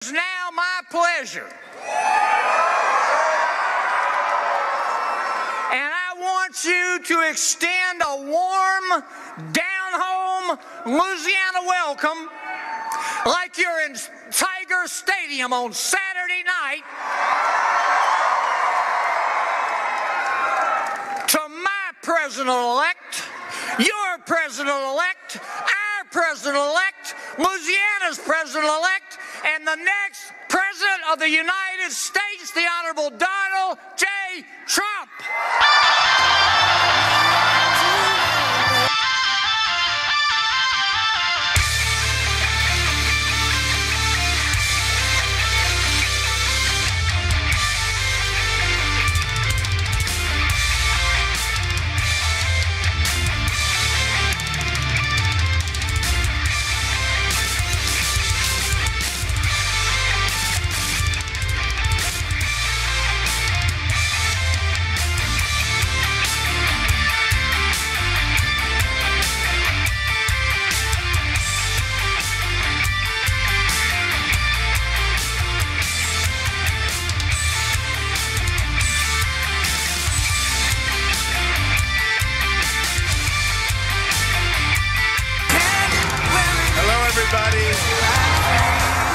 It's now my pleasure, and I want you to extend a warm, down-home Louisiana welcome like you're in Tiger Stadium on Saturday night to my president-elect, your president-elect, our president-elect, Louisiana's president-elect, and the next President of the United States, the Honorable Donald J. Trump.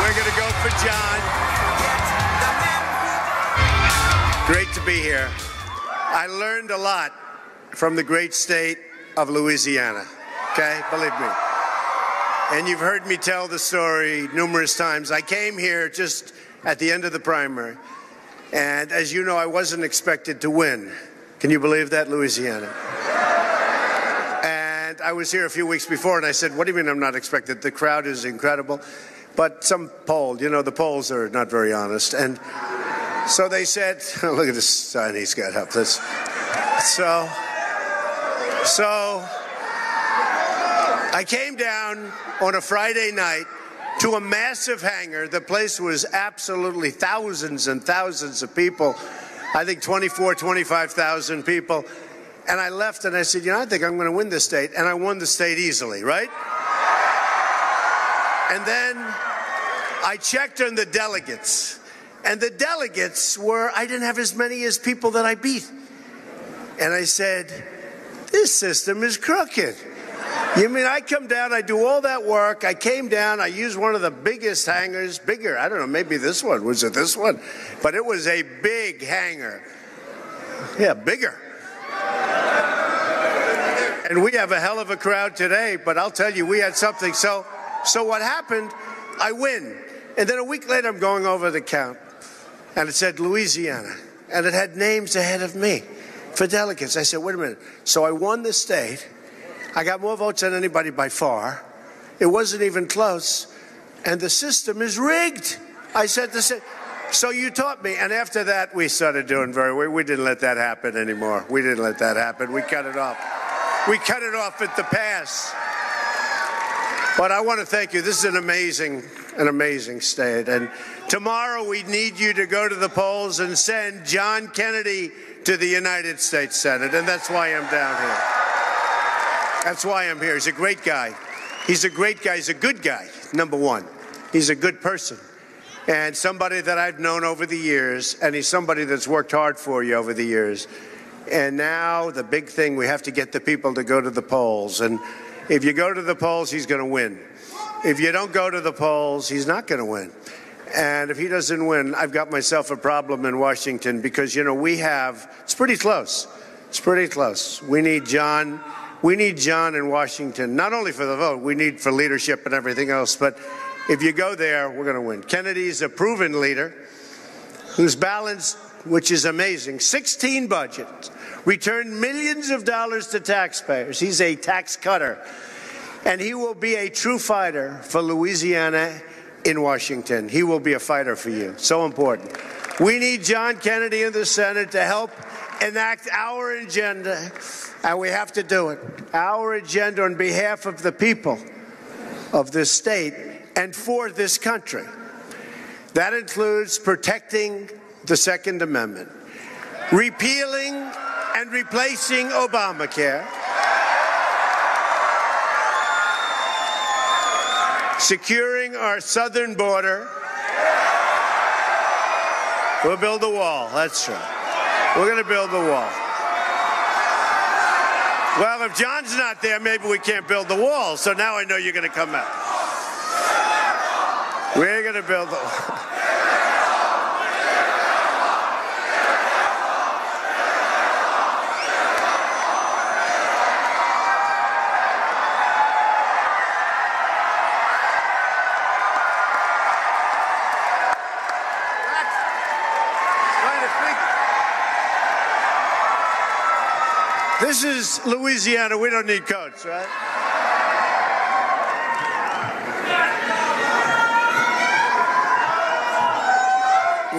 We're going to go for John. Great to be here. I learned a lot from the great state of Louisiana, okay? Believe me. And you've heard me tell the story numerous times. I came here just at the end of the primary, and as you know, I wasn't expected to win. Can you believe that, Louisiana? I was here a few weeks before, and I said, what do you mean I'm not expected? The crowd is incredible. But some poll, you know, the polls are not very honest. And so they said, oh, look at this sign he's got up. So I came down on a Friday night to a massive hangar. The place was absolutely thousands and thousands of people. I think 25,000 people. And I left and I said, you know, I think I'm going to win this state. And I won the state easily, right? And then I checked on the delegates. And the delegates were, I didn't have as many as people that I beat. And I said, this system is crooked. You mean I come down, I do all that work, I came down, I used one of the biggest hangars, bigger, I don't know, maybe this one, was it this one? But it was a big hangar. Yeah, bigger. And we have a hell of a crowd today, but I'll tell you, we had something. So what happened, I win. And then a week later, I'm going over the count, and it said Louisiana, and it had names ahead of me for delegates. I said, wait a minute. So I won the state. I got more votes than anybody by far. It wasn't even close, and the system is rigged. I said to say, so you taught me, and after that, we started doing very well. We didn't let that happen anymore. We didn't let that happen. We cut it off. We cut it off at the pass. But I want to thank you. This is an amazing state. And tomorrow we need you to go to the polls and send John Kennedy to the United States Senate. And that's why I'm down here. That's why I'm here. He's a great guy. He's a great guy. He's a good guy, number one. He's a good person. And somebody that I've known over the years. And he's somebody that's worked hard for you over the years. And now the big thing, we have to get the people to go to the polls. And if you go to the polls, he's going to win. If you don't go to the polls, he's not going to win. And if he doesn't win, I've got myself a problem in Washington because, you know, it's pretty close. It's pretty close. We need John in Washington, not only for the vote, we need for leadership and everything else. But if you go there, we're going to win. Kennedy's a proven leader who's balanced, which is amazing, 16 budgets, returned millions of dollars to taxpayers. He's a tax cutter. And he will be a true fighter for Louisiana in Washington. He will be a fighter for you. So important. We need John Kennedy in the Senate to help enact our agenda, and we have to do it. Our agenda on behalf of the people of this state and for this country. That includes protecting the Second Amendment, repealing and replacing Obamacare, securing our southern border, We'll build a wall. That's true. We're going to build a wall. Well, if John's not there, maybe we can't build the wall. So now I know you're going to come out. We're going to build the wall. This is Louisiana. We don't need coats, right?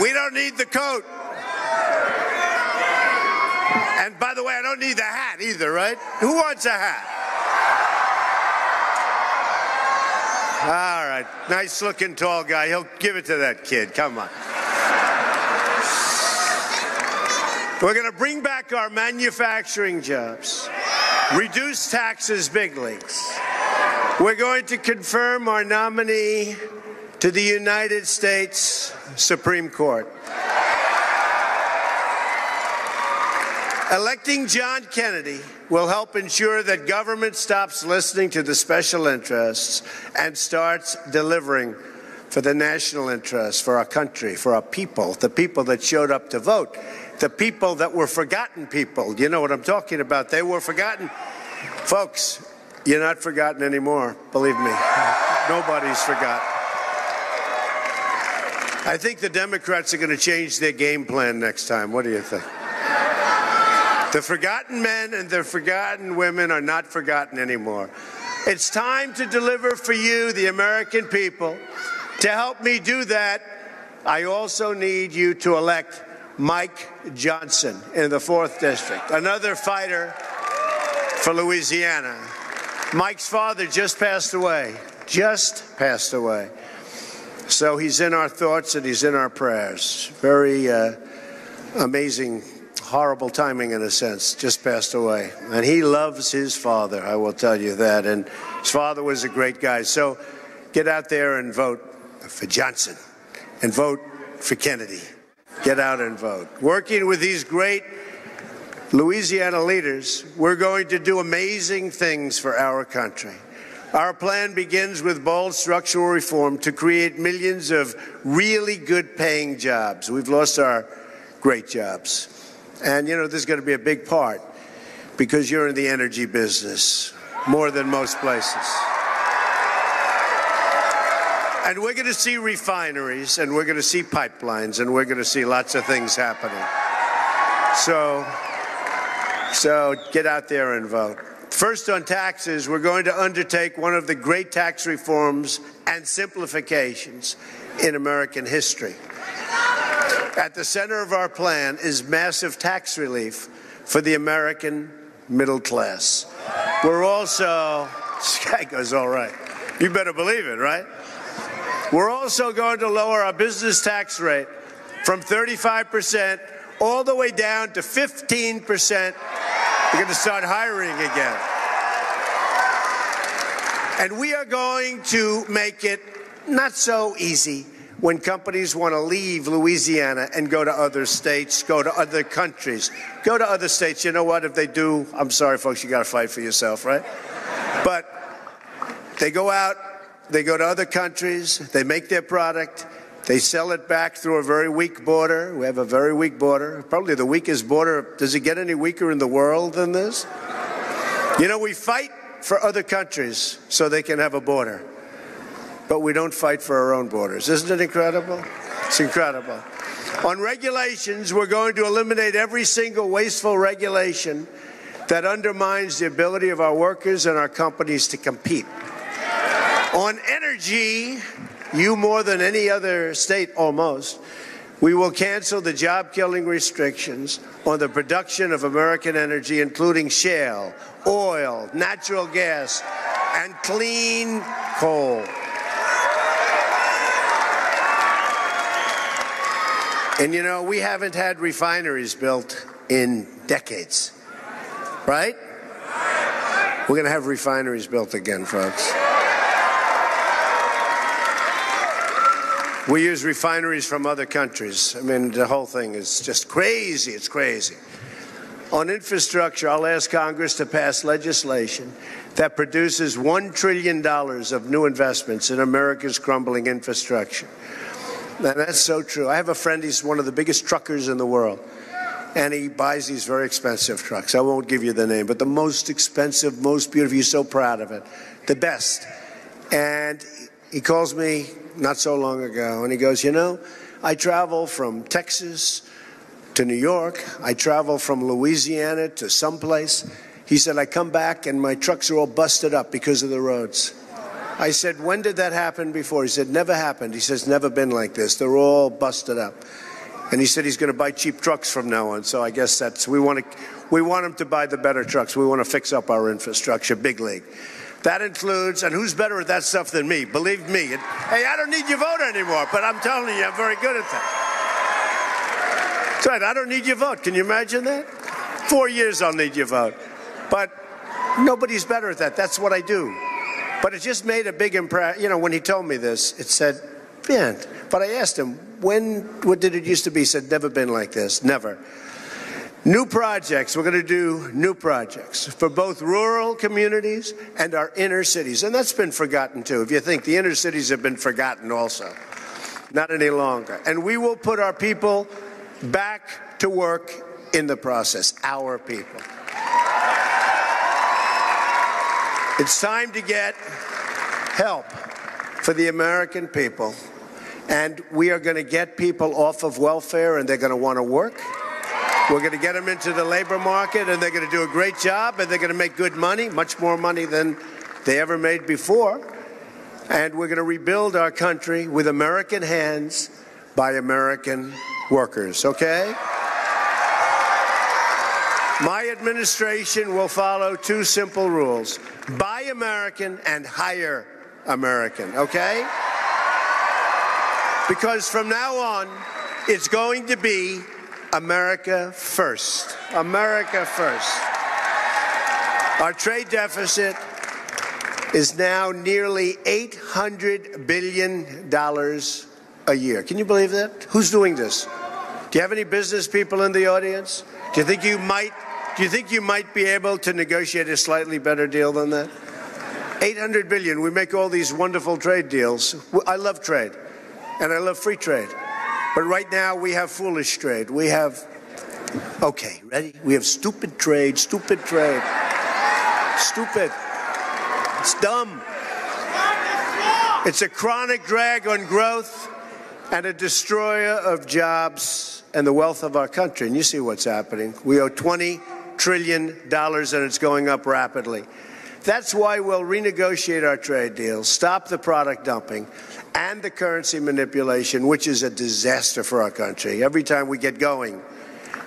We don't need the coat. And by the way, I don't need the hat either, right? Who wants a hat? All right. Nice looking tall guy. He'll give it to that kid. Come on. We're going to bring back our manufacturing jobs, reduce taxes, big leagues. We're going to confirm our nominee to the United States Supreme Court. Electing John Kennedy will help ensure that government stops listening to the special interests and starts delivering for the national interests, for our country, for our people, the people that showed up to vote, the people that were forgotten people. You know what I'm talking about. They were forgotten. Folks, you're not forgotten anymore, believe me. Nobody's forgotten. I think the Democrats are going to change their game plan next time. What do you think? The forgotten men and the forgotten women are not forgotten anymore. It's time to deliver for you, the American people. To help me do that, I also need you to elect Mike Johnson in the 4th District, another fighter for Louisiana. Mike's father just passed away, So he's in our thoughts and he's in our prayers. Very amazing, horrible timing in a sense, just passed away. And he loves his father, I will tell you that. And his father was a great guy. So get out there and vote for Johnson and vote for Kennedy. Get out and vote. Working with these great Louisiana leaders, we're going to do amazing things for our country. Our plan begins with bold structural reform to create millions of really good paying jobs. We've lost our great jobs. And, you know, there's going to be a big part because you're in the energy business more than most places. And we're going to see refineries, and we're going to see pipelines, and we're going to see lots of things happening. So get out there and vote. First, on taxes, we're going to undertake one of the great tax reforms and simplifications in American history. At the center of our plan is massive tax relief for the American middle class. We're also, this guy goes all right. You better believe it, right? We're also going to lower our business tax rate from 35% all the way down to 15%. We're going to start hiring again. And we are going to make it not so easy when companies want to leave Louisiana and go to other states, go to other countries, go to other states. You know what? If they do, I'm sorry, folks, you got to fight for yourself, right? But they go out, they go to other countries, they make their product, they sell it back through a very weak border. We have a very weak border, probably the weakest border. Does it get any weaker in the world than this? You know, we fight for other countries so they can have a border, but we don't fight for our own borders. Isn't it incredible? It's incredible. On regulations, we're going to eliminate every single wasteful regulation that undermines the ability of our workers and our companies to compete. On energy, you more than any other state almost, we will cancel the job-killing restrictions on the production of American energy, including shale, oil, natural gas, and clean coal. And you know, we haven't had refineries built in decades, right? We're going to have refineries built again, folks. We use refineries from other countries. I mean, the whole thing is just crazy. It's crazy. On infrastructure, I'll ask Congress to pass legislation that produces $1 trillion of new investments in America's crumbling infrastructure. And that's so true. I have a friend, he's one of the biggest truckers in the world, and he buys these very expensive trucks. I won't give you the name, but the most expensive, most beautiful, he's so proud of it, the best. And he calls me not so long ago, and he goes, you know, I travel from Texas to New York. I travel from Louisiana to someplace. He said, I come back, and my trucks are all busted up because of the roads. I said, when did that happen before? He said, never happened. He says, never been like this. They're all busted up. And he said he's going to buy cheap trucks from now on. So I guess that's, we want him to buy the better trucks. We want to fix up our infrastructure, big league. That includes, and who's better at that stuff than me? Believe me. Hey, I don't need your vote anymore, but I'm telling you, I'm very good at that. That's right, I don't need your vote. Can you imagine that? 4 years I'll need your vote. But nobody's better at that. That's what I do. But it just made a big impression. You know, when he told me this, it said, man. But I asked him, what did it used to be? He said, never been like this, never. New projects, we're going to do new projects for both rural communities and our inner cities. And that's been forgotten, too. If you think the inner cities have been forgotten also, not any longer. And we will put our people back to work in the process, our people. It's time to get help for the American people. And we are going to get people off of welfare, and they're going to want to work. We're going to get them into the labor market, and they're going to do a great job, and they're going to make good money, much more money than they ever made before. And we're going to rebuild our country with American hands by American workers, okay? My administration will follow two simple rules: buy American and hire American, okay? Because from now on, it's going to be America first. America first. Our trade deficit is now nearly $800 billion a year. Can you believe that? Who's doing this? Do you have any business people in the audience? Do you think you might be able to negotiate a slightly better deal than that? 800 billion. We make all these wonderful trade deals. I love trade, and I love free trade. But right now we have foolish trade. We have, okay, ready? We have stupid trade, stupid trade. Stupid. It's dumb. It's a chronic drag on growth and a destroyer of jobs and the wealth of our country. And you see what's happening. We owe $20 trillion, and it's going up rapidly. That's why we'll renegotiate our trade deals, stop the product dumping and the currency manipulation, which is a disaster for our country. Every time we get going,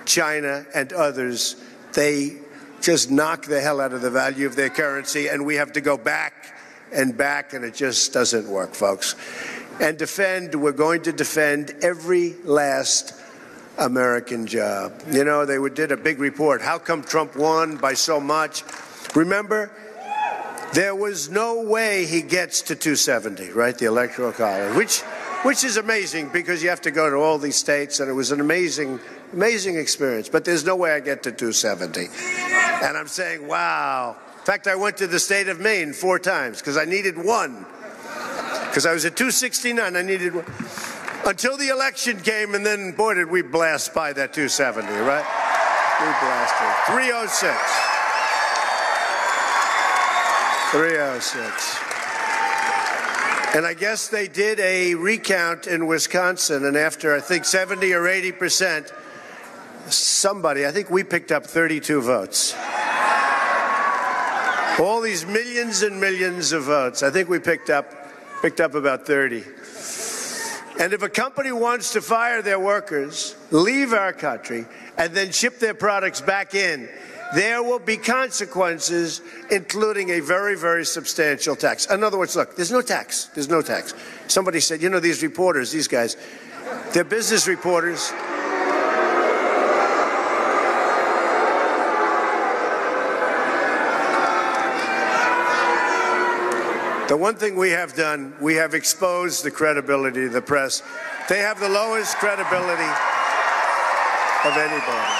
China and others, they just knock the hell out of the value of their currency, and we have to go back, and it just doesn't work, folks. And we're going to defend every last American job. You know, they did a big report. How come Trump won by so much? Remember, there was no way he gets to 270, right? The Electoral College, which is amazing because you have to go to all these states, and it was an amazing experience. But there's no way I get to 270. And I'm saying, wow. In fact, I went to the state of Maine 4 times because I needed one. Because I was at 269, I needed one. Until the election came, and then, boy, did we blast by that 270, right? We blasted. 306. 306. And I guess they did a recount in Wisconsin, and after, I think, 70 or 80%, I think we picked up 32 votes. All these millions and millions of votes, I think we picked up about 30. And if a company wants to fire their workers, leave our country, and then ship their products back in, there will be consequences, including a very, very substantial tax. In other words, look, there's no tax. There's no tax. Somebody said, you know, these reporters, these guys, they're business reporters. The one thing we have done, we have exposed the credibility of the press. They have the lowest credibility of anybody.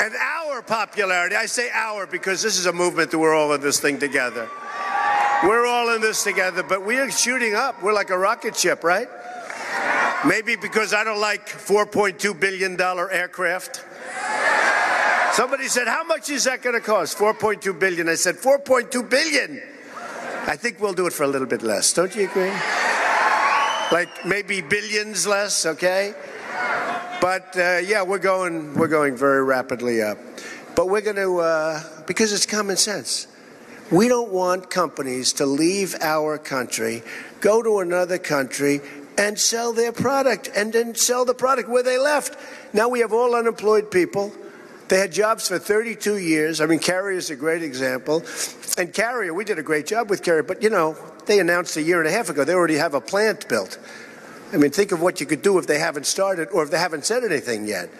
And our popularity, I say our because this is a movement that we're all in this thing together. We're all in this together, but we are shooting up. We're like a rocket ship, right? Maybe because I don't like $4.2 billion aircraft. Somebody said, how much is that going to cost? $4.2 billion. I said, $4.2 billion. I think we'll do it for a little bit less. Don't you agree? Like maybe billions less, okay? But yeah, we're going very rapidly up. But we're going to, because it's common sense. We don't want companies to leave our country, go to another country, and sell their product, and then sell the product where they left. Now we have all unemployed people. They had jobs for 32 years. I mean, Carrier is a great example. And Carrier, we did a great job with Carrier, but, you know, they announced a year and a half ago they already have a plant built. I mean, think of what you could do if they haven't started or if they haven't said anything yet.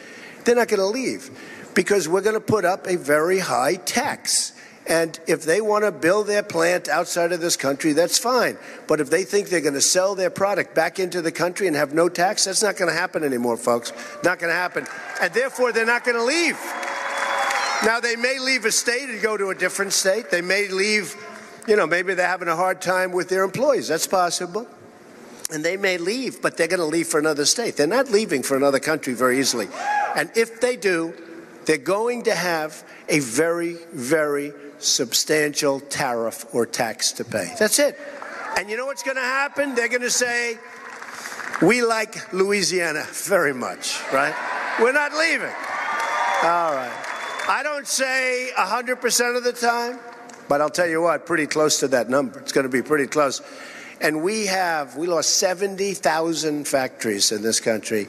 They're not going to leave because we're going to put up a very high tax. And if they want to build their plant outside of this country, that's fine. But if they think they're going to sell their product back into the country and have no tax, that's not going to happen anymore, folks. Not going to happen. And therefore, they're not going to leave. Now, they may leave a state and go to a different state. They may leave, you know, maybe they're having a hard time with their employees. That's possible. And they may leave, but they're going to leave for another state. They're not leaving for another country very easily. And if they do, they're going to have a very, very substantial tariff or tax to pay. That's it. And you know what's going to happen? They're going to say, we like Louisiana very much, right? We're not leaving. All right. I don't say 100% of the time, but I'll tell you what, pretty close to that number. It's going to be pretty close. And we lost 70,000 factories in this country.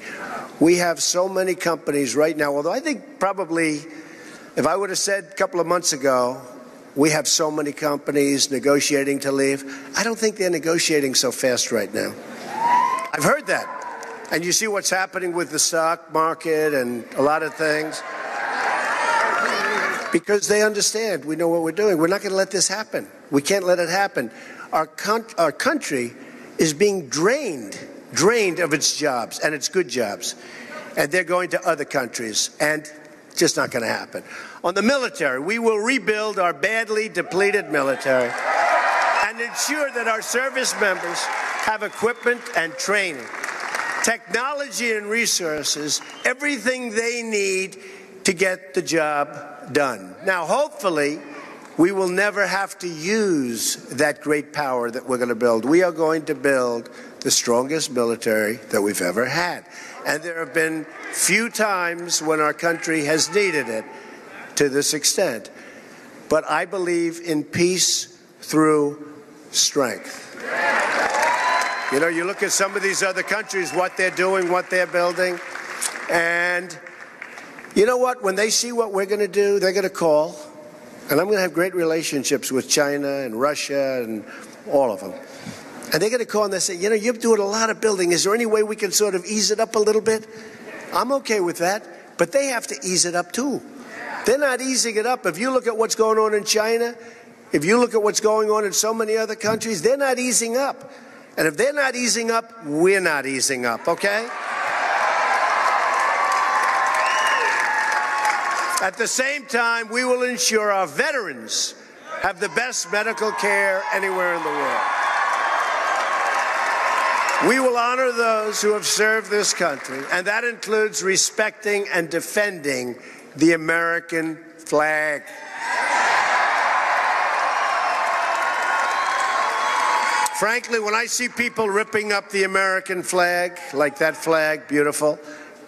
We have so many companies right now, although I think probably, if I would have said a couple of months ago, we have so many companies negotiating to leave, I don't think they're negotiating so fast right now. I've heard that. And you see what's happening with the stock market and a lot of things. Because they understand, we know what we're doing. We're not going to let this happen. We can't let it happen. Our country is being drained of its jobs and its good jobs. And they're going to other countries. And just not going to happen. On the military, we will rebuild our badly depleted military and ensure that our service members have equipment and training, technology and resources, everything they need to get the job done. Now, hopefully, we will never have to use that great power that we're going to build. We are going to build the strongest military that we've ever had. And there have been few times when our country has needed it to this extent. But I believe in peace through strength. You know, you look at some of these other countries, what they're doing, what they're building, and you know what? When they see what we're going to do, they're going to call, and I'm going to have great relationships with China and Russia and all of them. And they're going to call and they say, you know, you're doing a lot of building. Is there any way we can sort of ease it up a little bit? I'm okay with that. But they have to ease it up, too. They're not easing it up. If you look at what's going on in China, if you look at what's going on in so many other countries, they're not easing up. And if they're not easing up, we're not easing up, okay? At the same time, we will ensure our veterans have the best medical care anywhere in the world. We will honor those who have served this country, and that includes respecting and defending the American flag. Frankly, when I see people ripping up the American flag, like that flag, beautiful,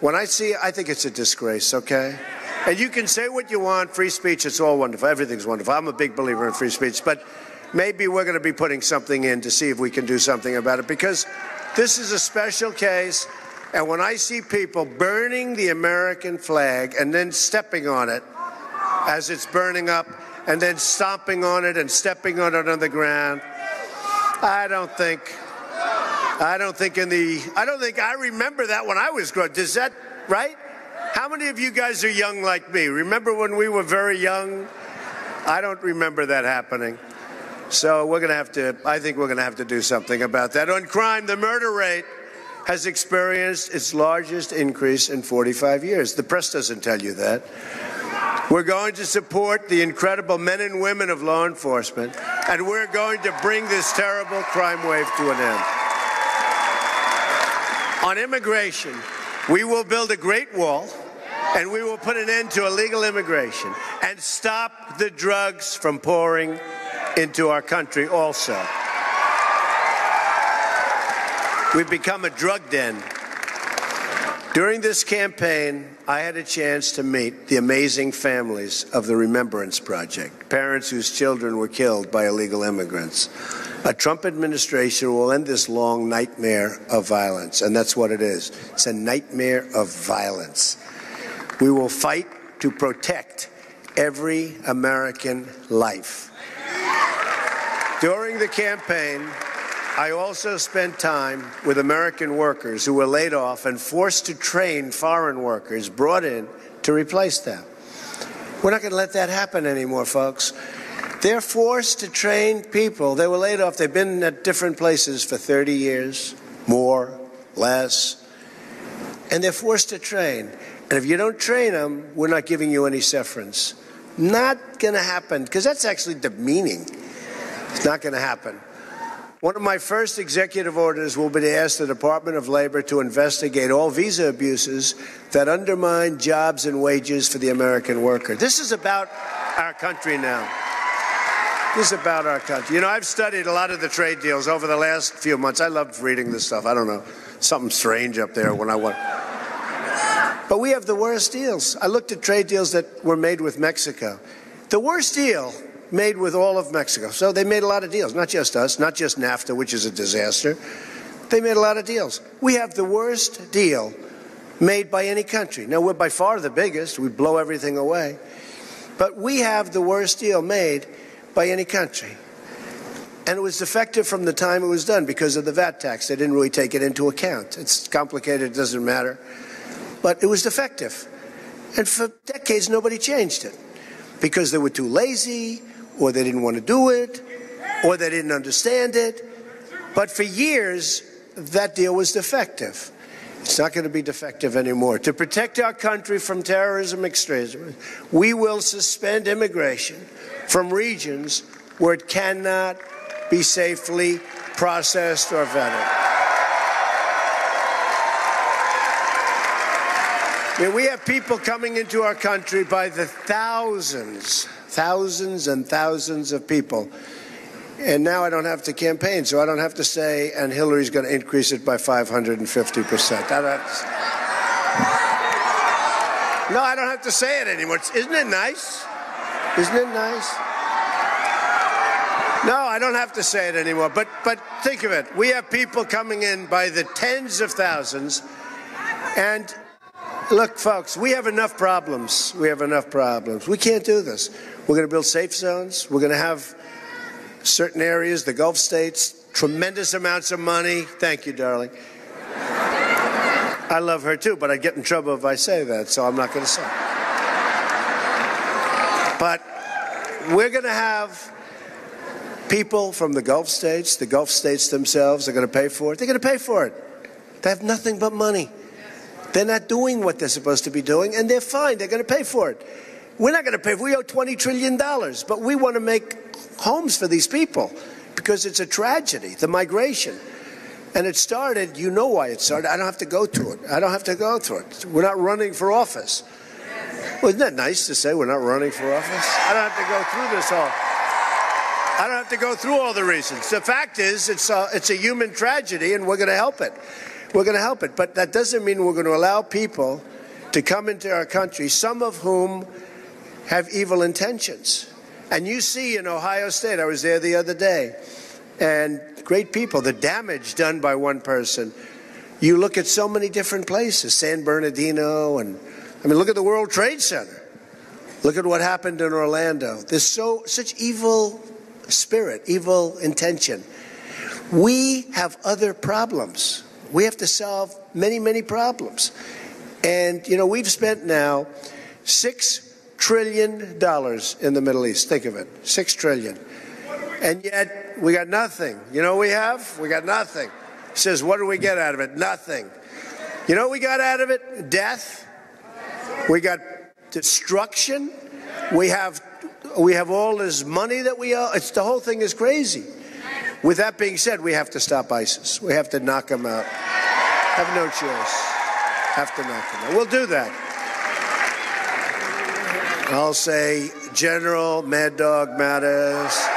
when I see it, I think it's a disgrace, okay? And you can say what you want, free speech, it's all wonderful, everything's wonderful. I'm a big believer in free speech, but maybe we're going to be putting something in to see if we can do something about it, because this is a special case, and when I see people burning the American flag and then stepping on it as it's burning up, and then stomping on it and stepping on it on the ground, I don't think I remember that when I was growing up. Is that right? How many of you guys are young like me? Remember when we were very young? I don't remember that happening. So we're going to have to, I think we're going to have to do something about that. On crime, the murder rate has experienced its largest increase in 45 years. The press doesn't tell you that. We're going to support the incredible men and women of law enforcement, and we're going to bring this terrible crime wave to an end. On immigration, we will build a great wall, and we will put an end to illegal immigration and stop the drugs from pouring into our country also. We've become a drug den. During this campaign, I had a chance to meet the amazing families of the Remembrance Project, parents whose children were killed by illegal immigrants. A Trump administration will end this long nightmare of violence, and that's what it is. It's a nightmare of violence. We will fight to protect every American life. During the campaign, I also spent time with American workers who were laid off and forced to train foreign workers brought in to replace them. We're not going to let that happen anymore, folks. They're forced to train people. They were laid off. They've been at different places for 30 years, more, less, and they're forced to train. And if you don't train them, we're not giving you any severance. Not going to happen, because that's actually demeaning. It's not going to happen. One of my first executive orders will be to ask the Department of Labor to investigate all visa abuses that undermine jobs and wages for the American worker. This is about our country now. This is about our country. You know, I've studied a lot of the trade deals over the last few months. I loved reading this stuff. I don't know, something strange up there when I went. But we have the worst deals. I looked at trade deals that were made with Mexico. The worst deal made with all of Mexico. So they made a lot of deals, not just us, not just NAFTA, which is a disaster. They made a lot of deals. We have the worst deal made by any country. Now, we're by far the biggest. We blow everything away. But we have the worst deal made by any country. And it was defective from the time it was done because of the VAT tax. They didn't really take it into account. It's complicated, it doesn't matter. But it was defective. And for decades, nobody changed it because they were too lazy, or they didn't want to do it, or they didn't understand it. But for years, that deal was defective. It's not going to be defective anymore. To protect our country from terrorism, extremism, we will suspend immigration from regions where it cannot be safely processed or vetted. I mean, we have people coming into our country by the thousands, thousands and thousands of people. And now I don't have to campaign, so I don't have to say, and Hillary's going to increase it by 550%. No, I don't have to say it anymore. Isn't it nice? Isn't it nice? No, I don't have to say it anymore. But think of it. We have people coming in by the tens of thousands. And look, folks, we have enough problems. We have enough problems. We can't do this. We're going to build safe zones. We're going to have certain areas, the Gulf states, tremendous amounts of money. Thank you, darling. I love her too, but I'd get in trouble if I say that, so I'm not going to say it. But we're going to have people from the Gulf states themselves are going to pay for it. They're going to pay for it. They have nothing but money. They're not doing what they're supposed to be doing, and they're fine. They're going to pay for it. We're not going to pay. We owe $20 trillion, but we want to make homes for these people because it's a tragedy, the migration. And it started, you know why it started. I don't have to go through it. I don't have to go through it. We're not running for office. Well, isn't that nice to say we're not running for office? I don't have to go through this all. I don't have to go through all the reasons. The fact is, it's a human tragedy, and we're going to help it. We're going to help it. But that doesn't mean we're going to allow people to come into our country, some of whom have evil intentions. And you see in Ohio State, I was there the other day, and great people, the damage done by one person. You look at so many different places, San Bernardino, and I mean, look at the World Trade Center. Look at what happened in Orlando. There's such evil spirit, evil intention. We have other problems. We have to solve many, many problems. And, you know, we've spent now $6 trillion in the Middle East. Think of it, $6 trillion. And yet, we got nothing. You know what we have? We got nothing. He says, what do we get out of it? Nothing. You know what we got out of it? Death. We got destruction. We have all this money that we owe. The whole thing is crazy. With that being said, we have to stop ISIS. We have to knock them out. Have no choice. Have to knock them out. We'll do that. I'll say General Mad Dog Mattis.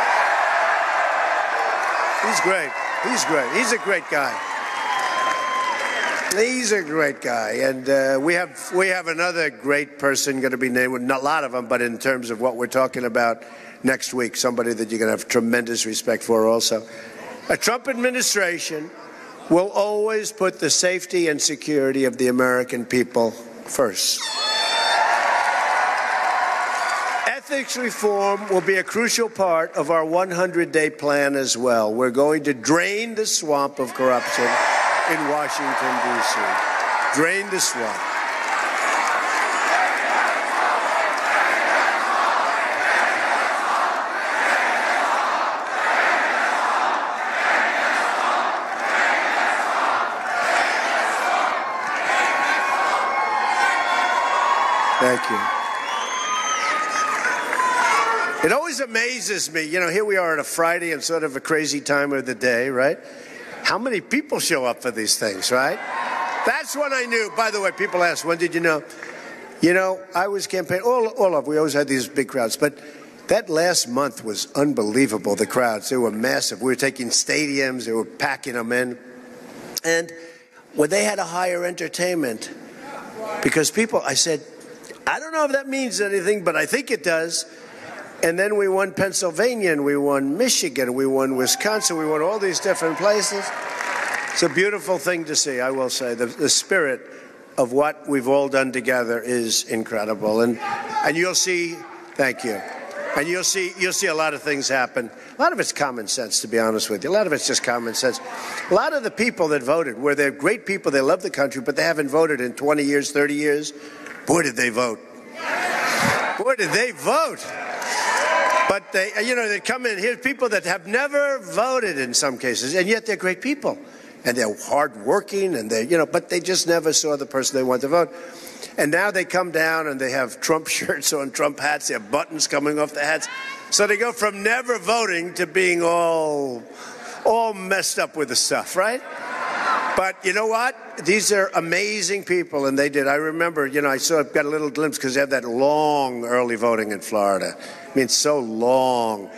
He's great. He's great. He's a great guy. He's a great guy. And we have another great person going to be named, not a lot of them, but in terms of what we're talking about next week, somebody that you're going to have tremendous respect for also. A Trump administration will always put the safety and security of the American people first. Ethics reform will be a crucial part of our 100-day plan as well. We're going to drain the swamp of corruption in Washington, D.C. Drain the swamp. Thank you. It always amazes me, you know, here we are on a Friday and sort of a crazy time of the day, right? How many people show up for these things, right? That's when I knew. By the way, people ask, when did you know? You know, I was campaigning, we always had these big crowds, but that last month was unbelievable, the crowds. They were massive. We were taking stadiums, they were packing them in. And when they had a higher entertainment, because people, I said, I don't know if that means anything, but I think it does. And then we won Pennsylvania, and we won Michigan, we won Wisconsin, we won all these different places. It's a beautiful thing to see, I will say. The spirit of what we've all done together is incredible. And you'll see, thank you. And you'll see a lot of things happen. A lot of it's common sense, to be honest with you. A lot of it's just common sense. A lot of the people that voted, where they're great people, they love the country, but they haven't voted in 20 years, 30 years. Boy, did they vote. Boy, did they vote. But they, you know, they come in, here's people that have never voted in some cases, and yet they're great people. And they're hardworking, and they, you know, but they just never saw the person they want to vote. And now they come down and they have Trump shirts on, Trump hats, they have buttons coming off the hats. So they go from never voting to being all messed up with the stuff, right? But you know what? These are amazing people, and they did. I remember, you know, I got a little glimpse because they have that long early voting in Florida. I mean, so long.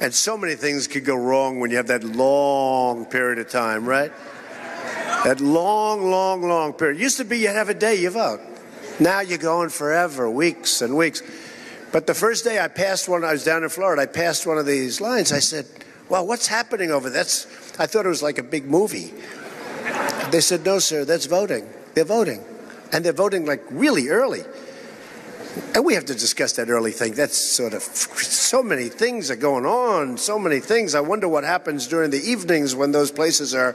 And so many things could go wrong when you have that long period of time, right? That long period. It used to be you'd have a day you vote. Now you're going forever, weeks and weeks. But the first day I passed one, I was down in Florida, I passed one of these lines. I said, well, what's happening over there? I thought it was like a big movie. They said, no, sir, that's voting. They're voting. And they're voting like really early. And we have to discuss that early thing. That's sort of, so many things are going on, so many things. I wonder what happens during the evenings when those places are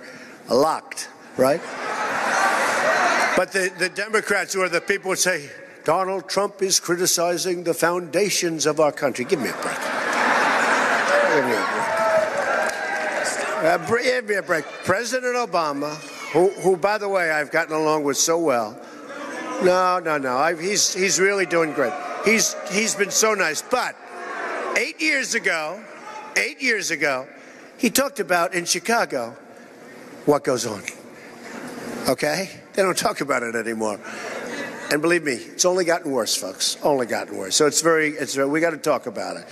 locked, right? But the Democrats, who are the people, would say, Donald Trump is criticizing the foundations of our country. Give me a break. Give me a break. Give me a break. President Obama, who, by the way, I've gotten along with so well. No. He's really doing great. He's been so nice. But 8 years ago, he talked about in Chicago what goes on. Okay? They don't talk about it anymore. And believe me, it's only gotten worse, folks. Only gotten worse. So we got to talk about it.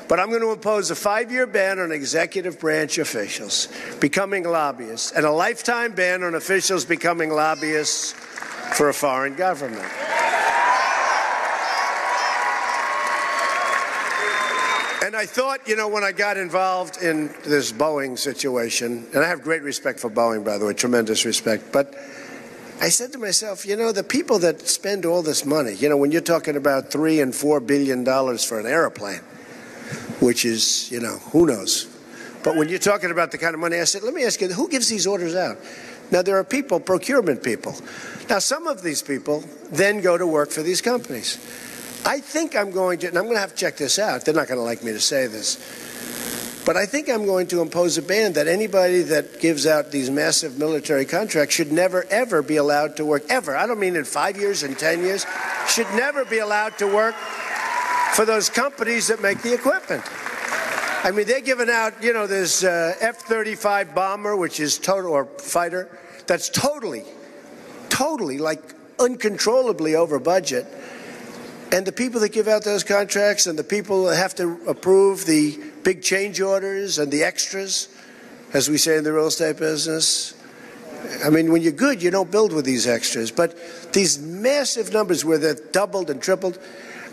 But I'm going to impose a 5-year ban on executive branch officials becoming lobbyists and a lifetime ban on officials becoming lobbyists for a foreign government. And I thought, you know, when I got involved in this Boeing situation, and I have great respect for Boeing, by the way, tremendous respect, but I said to myself, you know, the people that spend all this money, you know, when you're talking about $3 and $4 billion for an airplane, which is, you know, who knows. But when you're talking about the kind of money, I said, let me ask you, who gives these orders out? Now, there are people, procurement people. Now, some of these people then go to work for these companies. I think I'm going to, and I'm going to have to check this out. They're not going to like me to say this. But I think I'm going to impose a ban that anybody that gives out these massive military contracts should never, ever be allowed to work, ever. I don't mean in 5 years, in 10 years. Should never be allowed to work for those companies that make the equipment. I mean, they're giving out, you know, this F-35 bomber, which is total, or fighter, that's totally, like uncontrollably over budget. And the people that give out those contracts and the people that have to approve the big change orders and the extras, as we say in the real estate business. I mean, when you're good, you don't build with these extras. But these massive numbers where they're doubled and tripled,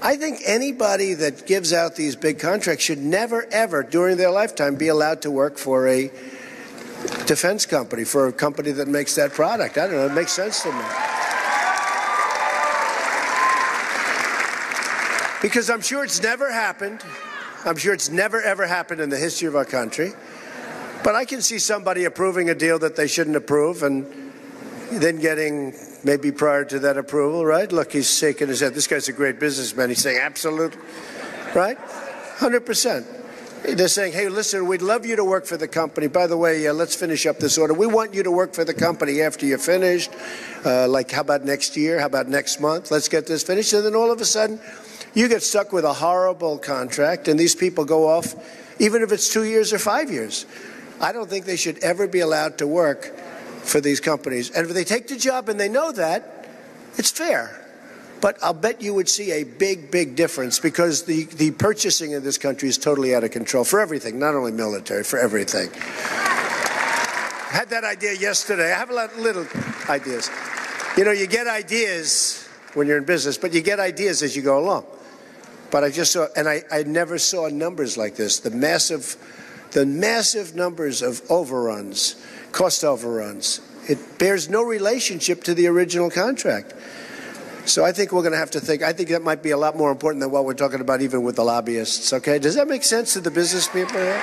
I think anybody that gives out these big contracts should never, ever, during their lifetime, be allowed to work for a defense company, for a company that makes that product. I don't know, it makes sense to me. Because I'm sure it's never happened. I'm sure it's never, ever happened in the history of our country. But I can see somebody approving a deal that they shouldn't approve and then getting, maybe prior to that approval, right? Look, he's shaking his head. This guy's a great businessman. He's saying, absolutely, right? 100%. They're saying, hey, listen, we'd love you to work for the company. By the way, let's finish up this order. We want you to work for the company after you're finished. Like, how about next year? How about next month? Let's get this finished. And then all of a sudden, you get stuck with a horrible contract, and these people go off, even if it's 2 years or 5 years. I don't think they should ever be allowed to work for these companies. And if they take the job and they know that, it's fair. But I'll bet you would see a big, big difference, because the purchasing in this country is totally out of control for everything, not only military, for everything. I had that idea yesterday. I have a lot of little ideas. You know, you get ideas when you're in business, but you get ideas as you go along. But I just saw, and I never saw numbers like this, the massive numbers of overruns, cost overruns. It bears no relationship to the original contract. So I think we're going to have to think, I think that might be a lot more important than what we're talking about even with the lobbyists, okay? Does that make sense to the business people here?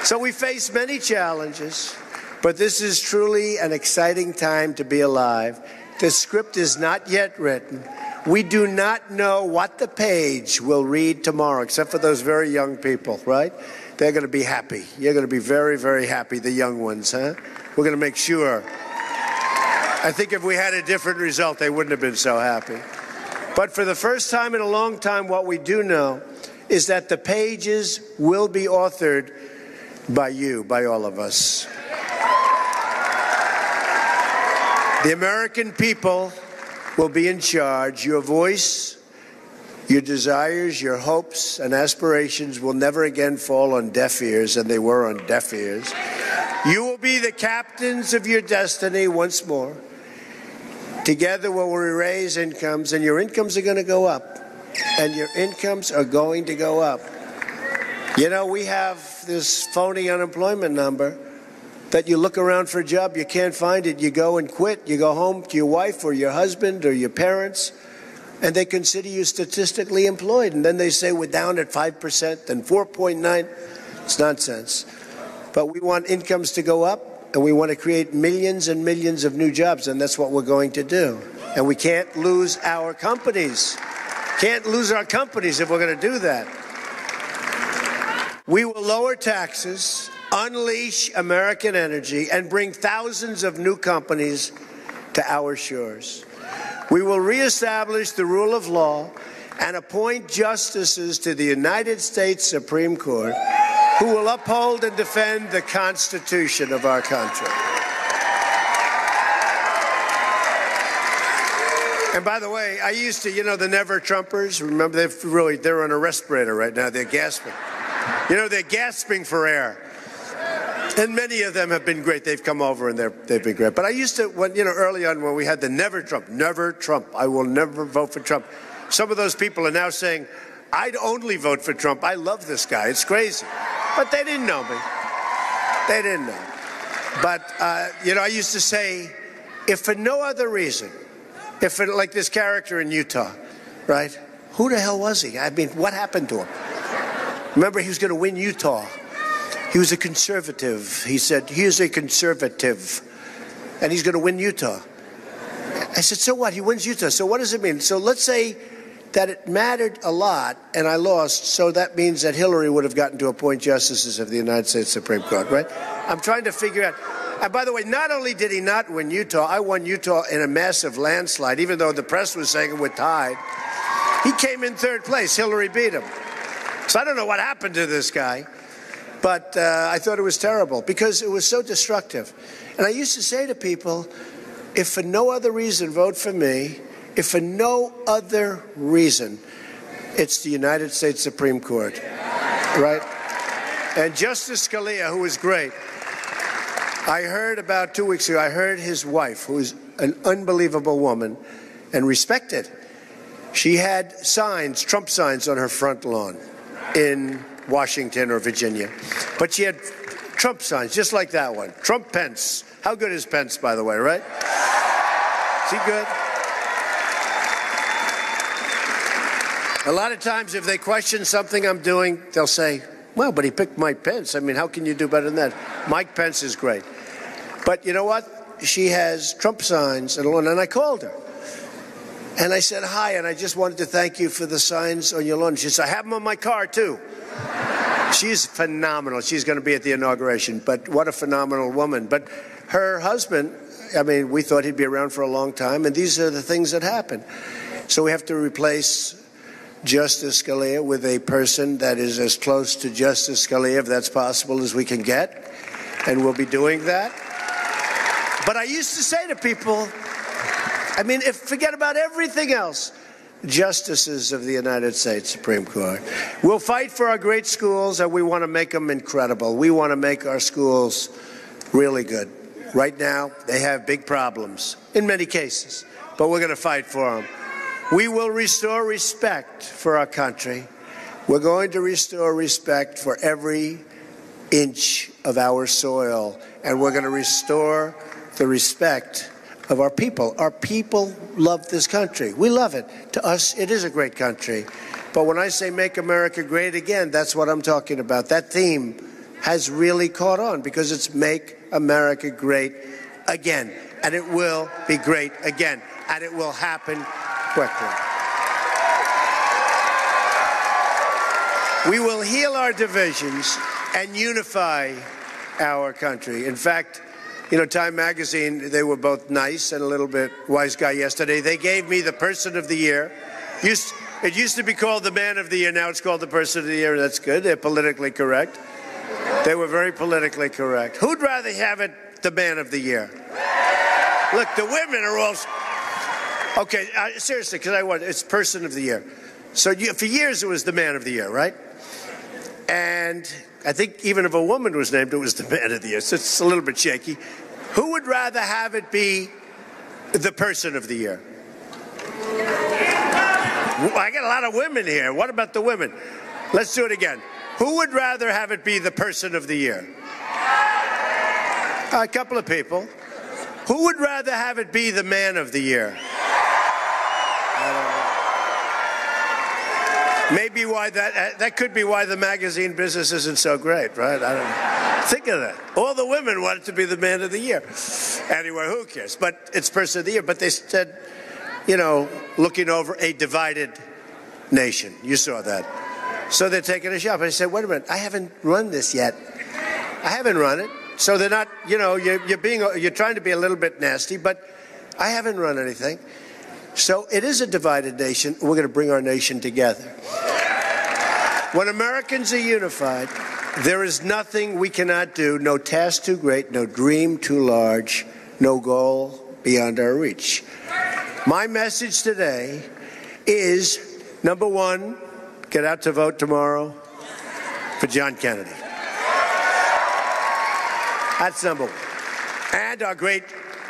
So we face many challenges, but this is truly an exciting time to be alive. The script is not yet written. We do not know what the page will read tomorrow, except for those very young people, right? They're going to be happy. You're going to be very, very happy, the young ones, huh? We're going to make sure. I think if we had a different result, they wouldn't have been so happy. But for the first time in a long time, what we do know is that the pages will be authored by you, by all of us. The American people will be in charge. Your voice, your desires, your hopes and aspirations will never again fall on deaf ears, and they were on deaf ears. You will be the captains of your destiny once more. Together we will raise incomes, and your incomes are going to go up. And your incomes are going to go up. You know, we have this phony unemployment number that you look around for a job, you can't find it, you go and quit, you go home to your wife or your husband or your parents, and they consider you statistically employed. And then they say we're down at 5%, then 4.9%. It's nonsense. But we want incomes to go up, and we want to create millions and millions of new jobs, and that's what we're going to do. And we can't lose our companies. Can't lose our companies if we're going to do that. We will lower taxes, unleash American energy, and bring thousands of new companies to our shores. We will reestablish the rule of law and appoint justices to the United States Supreme Court who will uphold and defend the Constitution of our country. And by the way, I used to, you know, the Never Trumpers, remember, they're on a respirator right now. They're gasping. You know, they're gasping for air. And many of them have been great. They've come over and they've been great. But I used to, when, you know, early on when we had the Never Trump, I will never vote for Trump. Some of those people are now saying, I'd only vote for Trump. I love this guy. It's crazy. But they didn't know me. They didn't know. But, you know, I used to say, if for no other reason, if for, like this character in Utah, right? Who the hell was he? I mean, what happened to him? Remember, he was going to win Utah. He was a conservative. He said, here's a conservative, and he's going to win Utah. I said, so what? He wins Utah. So what does it mean? So let's say that it mattered a lot, and I lost, so that means that Hillary would have gotten to appoint justices of the United States Supreme Court, right? I'm trying to figure out. And by the way, not only did he not win Utah, I won Utah in a massive landslide, even though the press was saying we're tied. He came in third place. Hillary beat him. So I don't know what happened to this guy, but I thought it was terrible because it was so destructive. And I used to say to people, if for no other reason, vote for me. If for no other reason, it's the United States Supreme Court, right? And Justice Scalia, who was great, I heard about 2 weeks ago, I heard his wife, who is an unbelievable woman and respected. She had signs, Trump signs, on her front lawn in Washington or Virginia. But she had Trump signs, just like that one. Trump Pence. How good is Pence, by the way, right? Is he good? A lot of times, if they question something I'm doing, they'll say, well, but he picked Mike Pence. I mean, how can you do better than that? Mike Pence is great. But you know what? She has Trump signs and lawn, and I called her. And I said, hi, and I just wanted to thank you for the signs on your lawn. She said, I have them on my car, too. She's phenomenal. She's going to be at the inauguration, but what a phenomenal woman. But her husband, I mean, we thought he'd be around for a long time, and these are the things that happen. So we have to replace Justice Scalia with a person that is as close to Justice Scalia, if that's possible, as we can get, and we'll be doing that. But I used to say to people, I mean, forget about everything else, justices of the United States Supreme Court. We'll fight for our great schools, and we want to make them incredible. We want to make our schools really good. Right now, they have big problems in many cases, but we're going to fight for them. We will restore respect for our country. We're going to restore respect for every inch of our soil, and we're going to restore the respect of our people. Our people love this country. We love it. To us, it is a great country. But when I say make America great again, that's what I'm talking about. That theme has really caught on because it's make America great again. And it will be great again. And it will happen quickly. We will heal our divisions and unify our country. In fact, you know, Time Magazine, they were both nice and a little bit wise guy yesterday. They gave me the Person of the Year. It used to be called the Man of the Year. Now it's called the Person of the Year. That's good. They're politically correct. They were very politically correct. Who'd rather have it the Man of the Year? Look, the women are all... Okay, seriously, because it's Person of the Year. So for years it was the Man of the Year, right? And I think even if a woman was named, it was the Man of the Year. So it's a little bit shaky. Who would rather have it be the Person of the Year? I got a lot of women here. What about the women? Let's do it again. Who would rather have it be the Person of the Year? A couple of people. Who would rather have it be the Man of the Year? Maybe why that could be why the magazine business isn't so great, right? I don't know. Think of that. All the women wanted to be the Man of the Year. Anyway, who cares? But it's Person of the Year. But they said, you know, looking over a divided nation. You saw that. So they're taking a shot. I said, wait a minute, I haven't run this yet. I haven't run it. So they're not, you know, you're trying to be a little bit nasty, but I haven't run anything. So it is a divided nation. We're going to bring our nation together. When Americans are unified, there is nothing we cannot do, no task too great, no dream too large, no goal beyond our reach. My message today is, number one, get out to vote tomorrow for John Kennedy. That's number one. And our great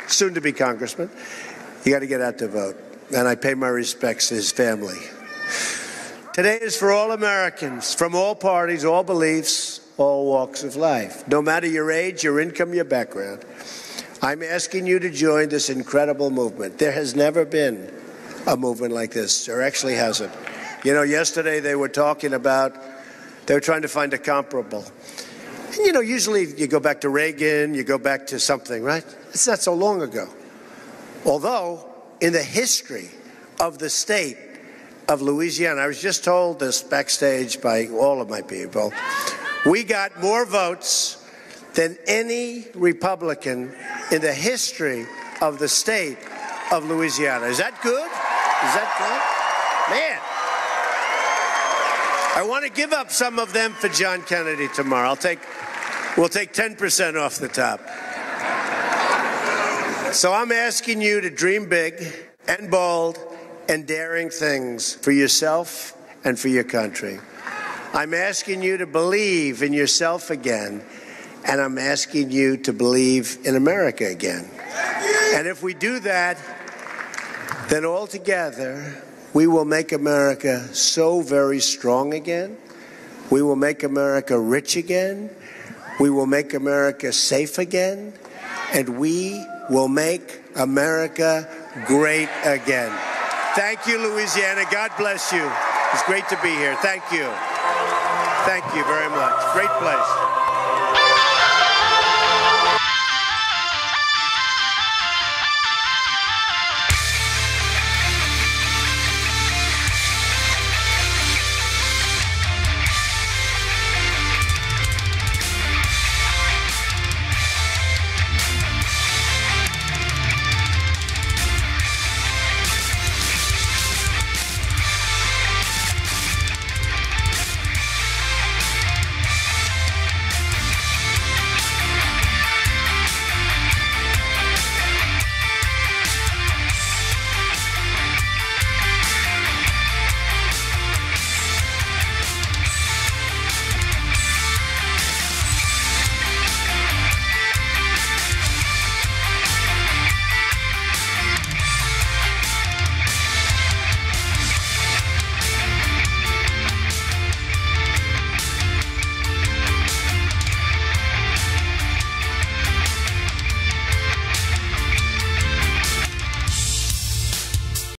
soon-to-be congressman, you got to get out to vote. And I pay my respects to his family. Today is for all Americans, from all parties, all beliefs, all walks of life. No matter your age, your income, your background. I'm asking you to join this incredible movement. There has never been a movement like this. There actually hasn't. You know, yesterday they were talking about, they were trying to find a comparable. And, you know, usually you go back to Reagan, you go back to something, right? It's not so long ago. Although, in the history of the state, of Louisiana. I was just told this backstage by all of my people. We got more votes than any Republican in the history of the state of Louisiana. Is that good? Is that good? Man. I want to give up some of them for John Kennedy tomorrow. We'll take 10% off the top. So I'm asking you to dream big and bold and daring things for yourself and for your country. I'm asking you to believe in yourself again, and I'm asking you to believe in America again. And if we do that, then all together we will make America so very strong again. We will make America rich again. We will make America safe again. And we will make America great again. Thank you, Louisiana. God bless you. It's great to be here. Thank you. Thank you very much. Great place.